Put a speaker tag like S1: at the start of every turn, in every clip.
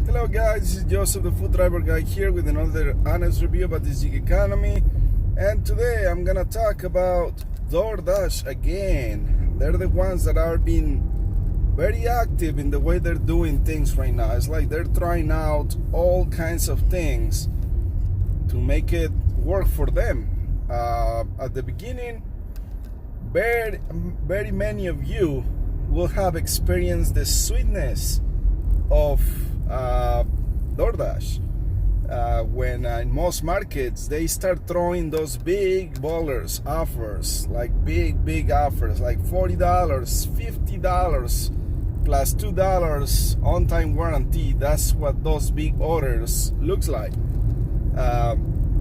S1: Hello guys, this is Joseph the Food Driver Guy here with another honest review about this gig economy. And today I'm gonna talk about Doordash again. They're the ones that are being very active in the way they're doing things right now. It's like they're trying out all kinds of things to make it work for them. At the beginning, very many of you will have experienced the sweetness of Doordash when in most markets they start throwing those big ballers offers, like big offers, like $40, $50 plus $2 on-time warranty. That's what those big orders looks like.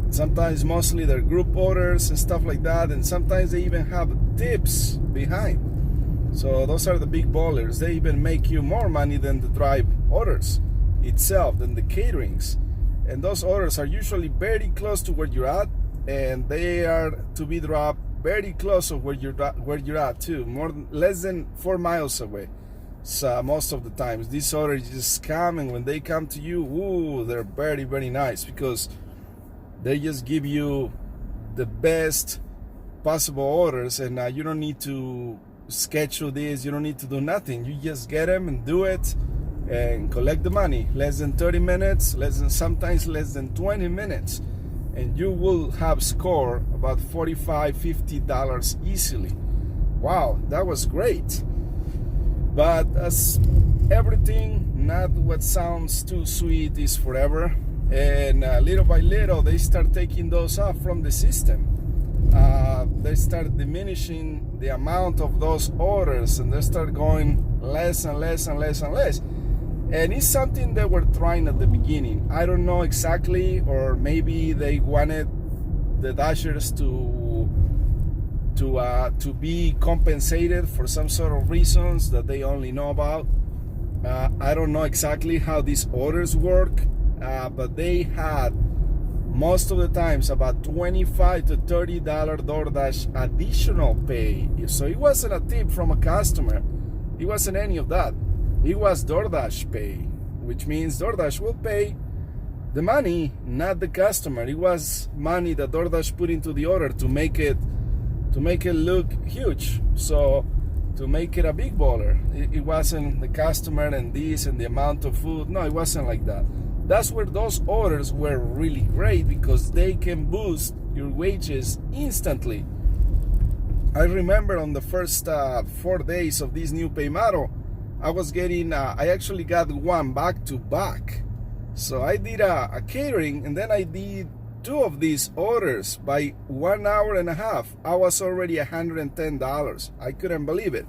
S1: Sometimes mostly they're group orders and stuff like that, and sometimes they even have tips behind. So those are the big ballers. They even make you more money than the drive orders itself, than the caterings. And those orders are usually very close to where you're at, and they are to be dropped very close to where you're at too, less than 4 miles away. So most of the times these orders just come, and when they come to you, ooh, they're very nice, because they just give you the best possible orders, and you don't need to schedule this, you don't need to do nothing. You just get them and do it and collect the money. Less than 30 minutes, sometimes less than 20 minutes, and you will have score about $45-50 easily. Wow, that was great. But as everything, not what sounds too sweet is forever, and little by little they start taking those off from the system. They start diminishing the amount of those orders, and they start going less and less. And it's something they were trying at the beginning. I don't know exactly, or maybe they wanted the Dashers to be compensated for some sort of reasons that they only know about. I don't know exactly how these orders work, but they had most of the times about $25 to $30 Doordash additional pay. So it wasn't a tip from a customer. It wasn't any of that. It was Doordash pay, which means Doordash will pay the money, not the customer. It was money that Doordash put into the order to make it look huge. So to make it a big baller. It wasn't the customer and this and the amount of food. No, it wasn't like that. That's where those orders were really great, because they can boost your wages instantly. I remember on the first 4 days of this new pay model, I was getting, I actually got one back to back. So I did a catering, and then I did 2 of these orders by 1 hour and a half. I was already $110. I couldn't believe it.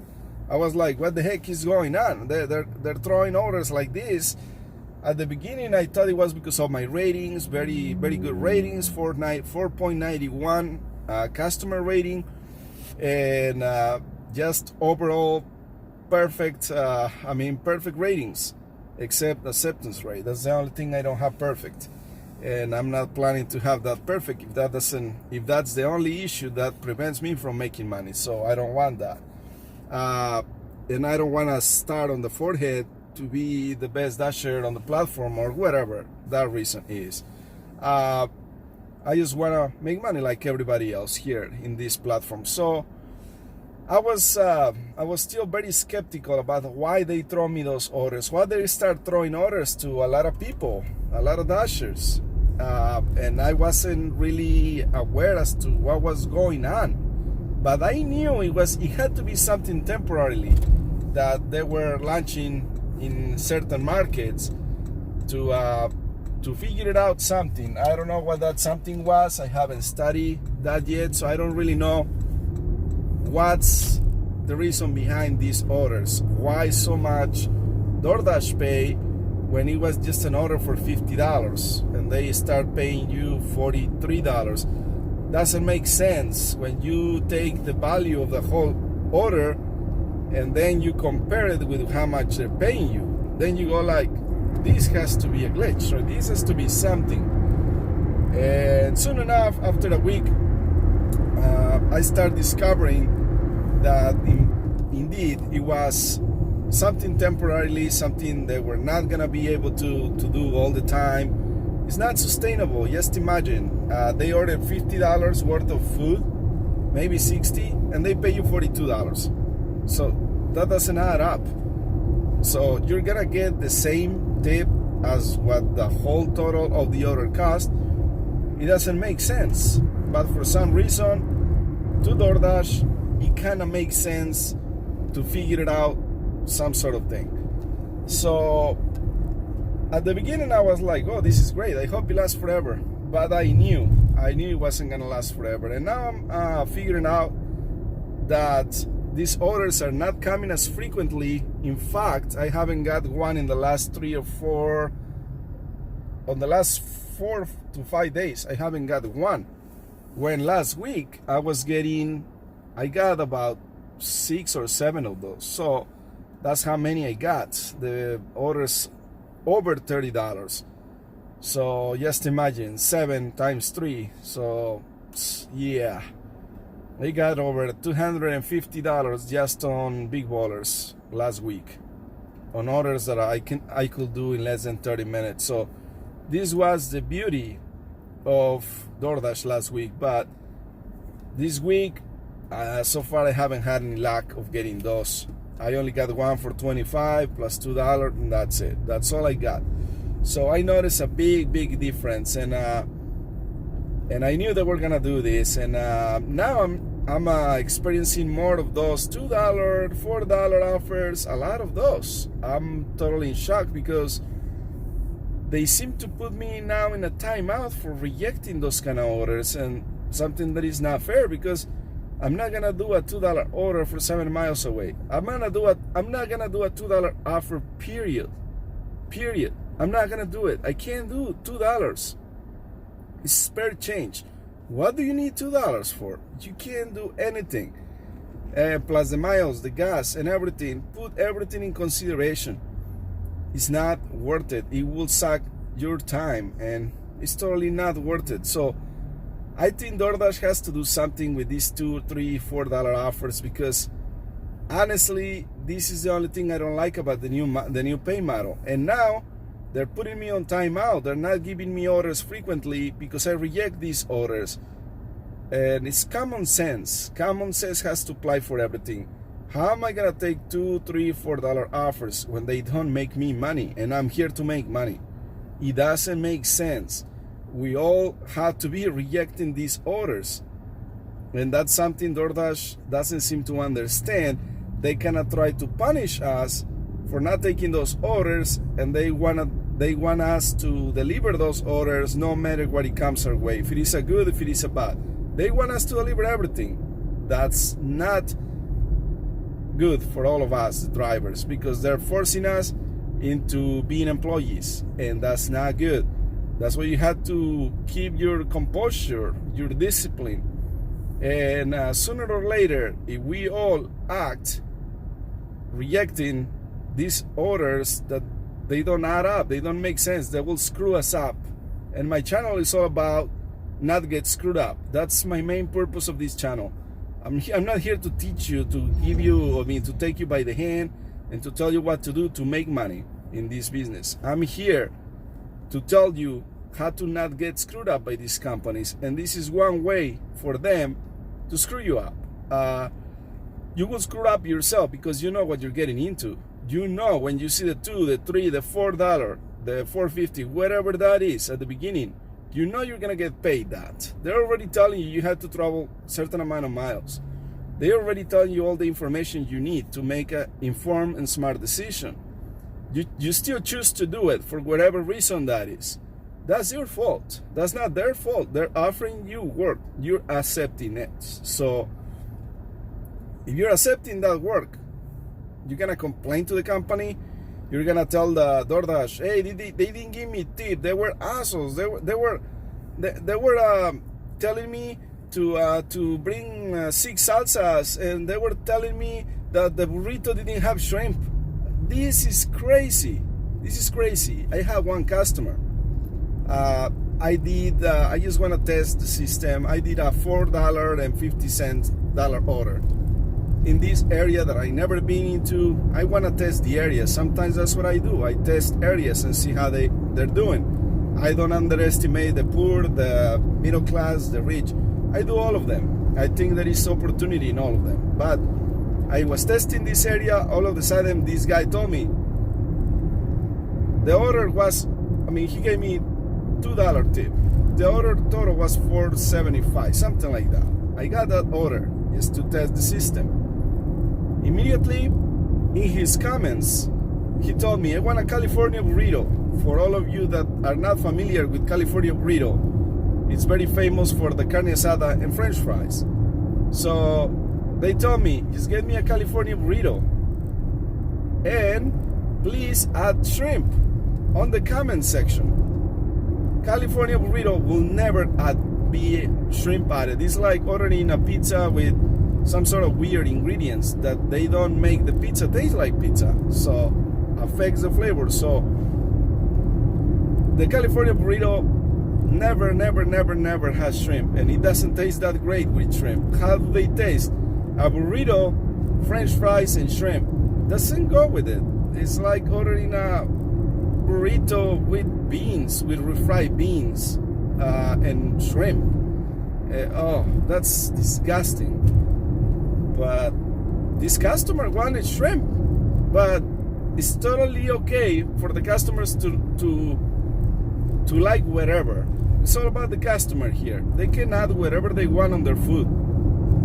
S1: I was like, what the heck is going on? They're throwing orders like this. At the beginning, I thought it was because of my ratings, very good ratings, 4.91 customer rating, and just overall perfect, perfect ratings, except acceptance rate. That's the only thing I don't have perfect, and I'm not planning to have that perfect if that's the only issue that prevents me from making money. So I don't want that, and I don't want to start on the forehead to be the best Dasher on the platform, or whatever that reason is. I just want to make money like everybody else here in this platform. So I was still very skeptical about why they throw me those orders, why they start throwing orders to a lot of people, a lot of Dashers, and I wasn't really aware as to what was going on. But I knew it had to be something temporarily that they were launching in certain markets to figure it out something. I don't know what that something was. I haven't studied that yet, so I don't really know what's the reason behind these orders. Why so much Doordash pay when it was just an order for $50 and they start paying you $43? Doesn't make sense when you take the value of the whole order and then you compare it with how much they're paying you. Then you go like, this has to be a glitch, or this has to be something. And soon enough, after a week, I start discovering that indeed it was something temporarily, something that we're not gonna be able to do all the time. It's not sustainable. Just imagine, they ordered $50 worth of food, maybe 60, and they pay you $42. So that doesn't add up. So you're gonna get the same tip as what the whole total of the order cost. It doesn't make sense. But for some reason, to Doordash, it kind of makes sense to figure it out, some sort of thing. So at the beginning I was like, oh, this is great, I hope it lasts forever. But I knew it wasn't gonna last forever. And now I'm figuring out that these orders are not coming as frequently. In fact, I haven't got one in the last 4 to 5 days. I haven't got one. When last week I got about 6 or 7 of those. So that's how many I got. The orders over $30. So just imagine 7 times 3. So yeah, I got over $250 just on big ballers last week on orders that I could do in less than 30 minutes. So this was the beauty of Doordash last week. But this week, so far I haven't had any luck of getting those. I only got one for $25 plus $2, and that's it. That's all I got. So I noticed a big difference, and I knew that we're gonna do this. And now I'm experiencing more of those $2, $4 offers. A lot of those. I'm totally in shock because they seem to put me now in a timeout for rejecting those kind of orders, and something that is not fair, because I'm not gonna do a $2 order for 7 miles away. I'm not gonna do a $2 offer, period. I'm not gonna do it. I can't do $2. It's spare change. What do you need $2 for? You can't do anything. Plus the miles, the gas, and everything. Put everything in consideration. It's not worth it. It will suck your time, and it's totally not worth it. So I think Doordash has to do something with these $2, $3, $4 offers, because honestly, this is the only thing I don't like about the new pay model. And now they're putting me on timeout. They're not giving me orders frequently because I reject these orders. And it's common sense. Common sense has to apply for everything. How am I gonna take $2, $3, $4 offers when they don't make me money, and I'm here to make money? It doesn't make sense. We all have to be rejecting these orders, and that's something Doordash doesn't seem to understand. They cannot try to punish us for not taking those orders, and they want us to deliver those orders no matter what it comes our way. If it is a good, if it is a bad, they want us to deliver everything. That's not good for all of us, the drivers, because they're forcing us into being employees, and that's not good. That's why you have to keep your composure, your discipline. And sooner or later, if we all act rejecting these orders that they don't add up, they don't make sense, they will screw us up. And my channel is all about not get screwed up. That's my main purpose of this channel. I'm not here to teach you, to give you, to take you by the hand and to tell you what to do to make money in this business. I'm here to tell you how to not get screwed up by these companies, and this is one way for them to screw you up. You will screw up yourself because you know what you're getting into. You know when you see the $2, the $3, the $4, the $4.50, whatever that is at the beginning, you know you're gonna get paid that. They're already telling you have to travel a certain amount of miles. They're already telling you all the information you need to make an informed and smart decision. You still choose to do it for whatever reason that is. That's your fault. That's not their fault. They're offering you work. You're accepting it. So if you're accepting that work, you're gonna complain to the company. You're gonna tell the Doordash, hey, they didn't give me tip. They were assholes. They were telling me to bring 6 salsas, and they were telling me that the burrito didn't have shrimp. This is crazy. This is crazy. I have one customer. I just want to test the system. I did a $4.50 order. in this area that I never been into. I want to test the area. Sometimes that's what I do. I test areas and see how they're doing. I don't underestimate the poor, the middle class, the rich. I do all of them. I think there is opportunity in all of them. But I was testing this area. All of a sudden, this guy told me the order was, he gave me $2 tip. The order total was $4.75, something like that. I got that order just to test the system. Immediately, in his comments, he told me, I want a California burrito. For all of you that are not familiar with California burrito, it's very famous for the carne asada and french fries. So they told me, just get me a California burrito. And please add shrimp on the comment section. California burrito will never be shrimp added. It's like ordering a pizza with some sort of weird ingredients that they don't make the pizza taste like pizza, so affects the flavor. So the California burrito never has shrimp, and it doesn't taste that great with shrimp. How do they taste? A burrito, french fries, and shrimp doesn't go with it. It's like ordering a burrito with beans, with refried beans and shrimp. That's disgusting. But this customer wanted shrimp, but it's totally okay for the customers to like whatever. It's all about the customer here. They can add whatever they want on their food,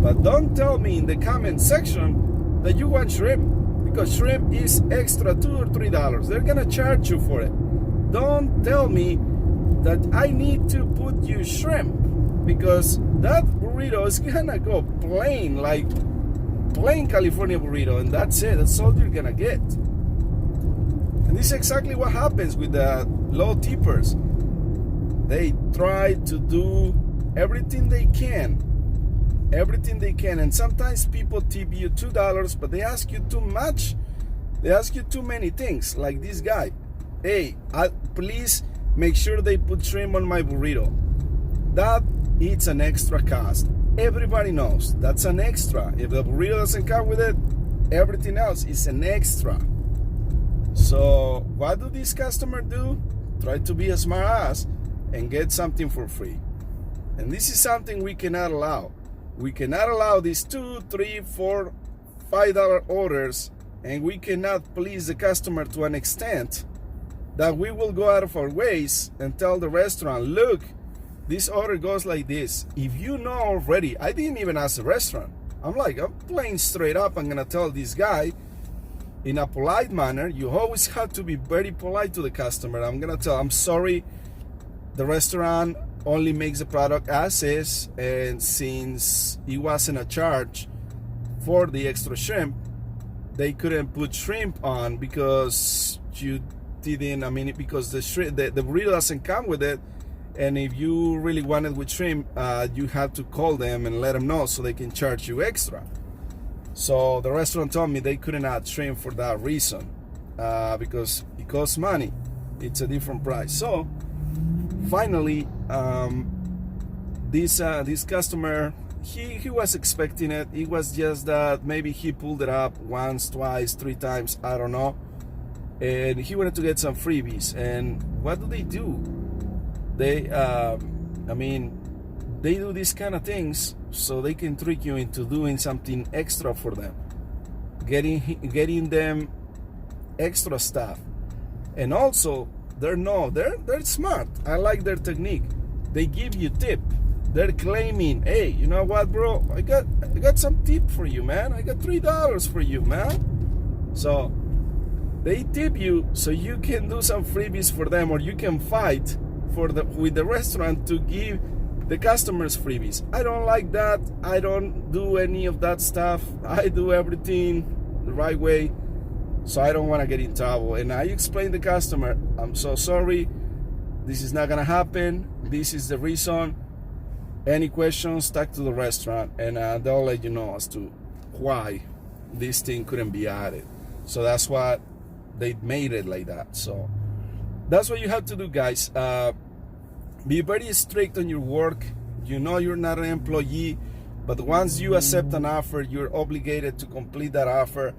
S1: but don't tell me in the comment section that you want shrimp, because shrimp is extra $2 or $3. They're gonna charge you for it. Don't tell me that I need to put you shrimp, because that burrito is gonna go plain, like plain California burrito, and that's it. That's all you're gonna get. And this is exactly what happens with the low tippers. They try to do everything they can, and sometimes people tip you $2, but they ask you too much. They ask you too many things, like this guy. Hey, please make sure they put shrimp on my burrito. That it's an extra cost. Everybody knows that's an extra. If the burrito doesn't come with it, everything else is an extra. So what do these customers do? Try to be a smart ass and get something for free. And this is something we cannot allow. We cannot allow these $2, $3, $4, $5 orders, and we cannot please the customer to an extent that we will go out of our ways and tell the restaurant, look, this order goes like this. If you know already, I didn't even ask the restaurant. I'm playing straight up. I'm gonna tell this guy in a polite manner. You always have to be very polite to the customer. I'm gonna tell, I'm sorry, the restaurant only makes the product as is, and since it wasn't a charge for the extra shrimp, they couldn't put shrimp on because you didn't, because the burrito doesn't come with it. And if you really want it with shrimp, you have to call them and let them know so they can charge you extra. So the restaurant told me they couldn't add shrimp for that reason, because it costs money. It's a different price. So finally, this customer, he was expecting it. It was just that maybe he pulled it up once, twice, 3 times, I don't know. And he wanted to get some freebies. And what do? They they do these kind of things so they can trick you into doing something extra for them, getting them extra stuff. And also they're smart. I like their technique. They give you tip. They're claiming, hey, you know what, bro, I got some tip for you, man. I got $3 for you, man. So they tip you so you can do some freebies for them, or you can fight with the restaurant to give the customers freebies. I don't like that. I don't do any of that stuff. I do everything the right way, so I don't want to get in trouble. And I explain to the customer, I'm so sorry, this is not gonna happen, this is the reason. Any questions, talk to the restaurant, and they'll let you know as to why this thing couldn't be added. So that's what they made it like that. So that's what you have to do, guys. Be very strict on your work. You know you're not an employee. But once you accept an offer, you're obligated to complete that offer.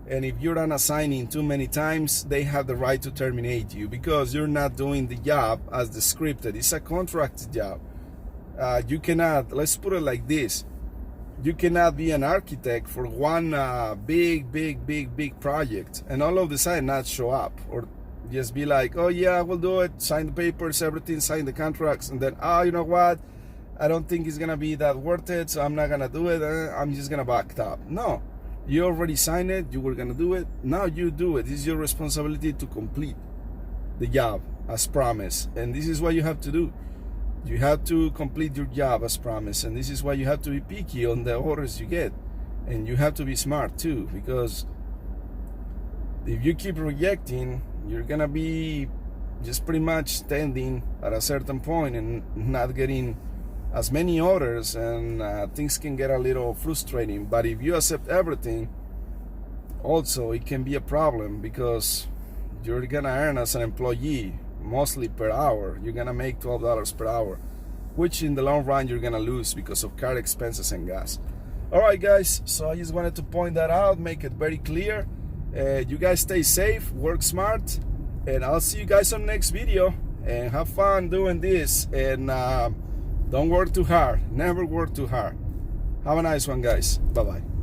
S1: And if you're unassigning too many times, they have the right to terminate you because you're not doing the job as described. It's a contract job. You cannot, let's put it like this. You cannot be an architect for one big project and all of a sudden not show up, or just be like, oh yeah, we'll do it, sign the papers, everything, sign the contracts, and then, oh, you know what, I don't think it's gonna be that worth it, so I'm not gonna do it, I'm just gonna back up. No, you already signed it, you were gonna do it, now you do it. It's your responsibility to complete the job as promised, and this is what you have to do. You have to complete your job as promised, and this is why you have to be picky on the orders you get, and you have to be smart too, because if you keep rejecting, you're gonna be just pretty much standing at a certain point and not getting as many orders, and things can get a little frustrating. But if you accept everything, also it can be a problem because you're gonna earn as an employee mostly per hour. You're gonna make $12 per hour, which in the long run you're gonna lose because of car expenses and gas. All right, guys, so I just wanted to point that out, make it very clear. You guys stay safe, work smart, and I'll see you guys on the next video, and have fun doing this, and don't work too hard. Never work too hard. Have a nice one, guys. Bye bye.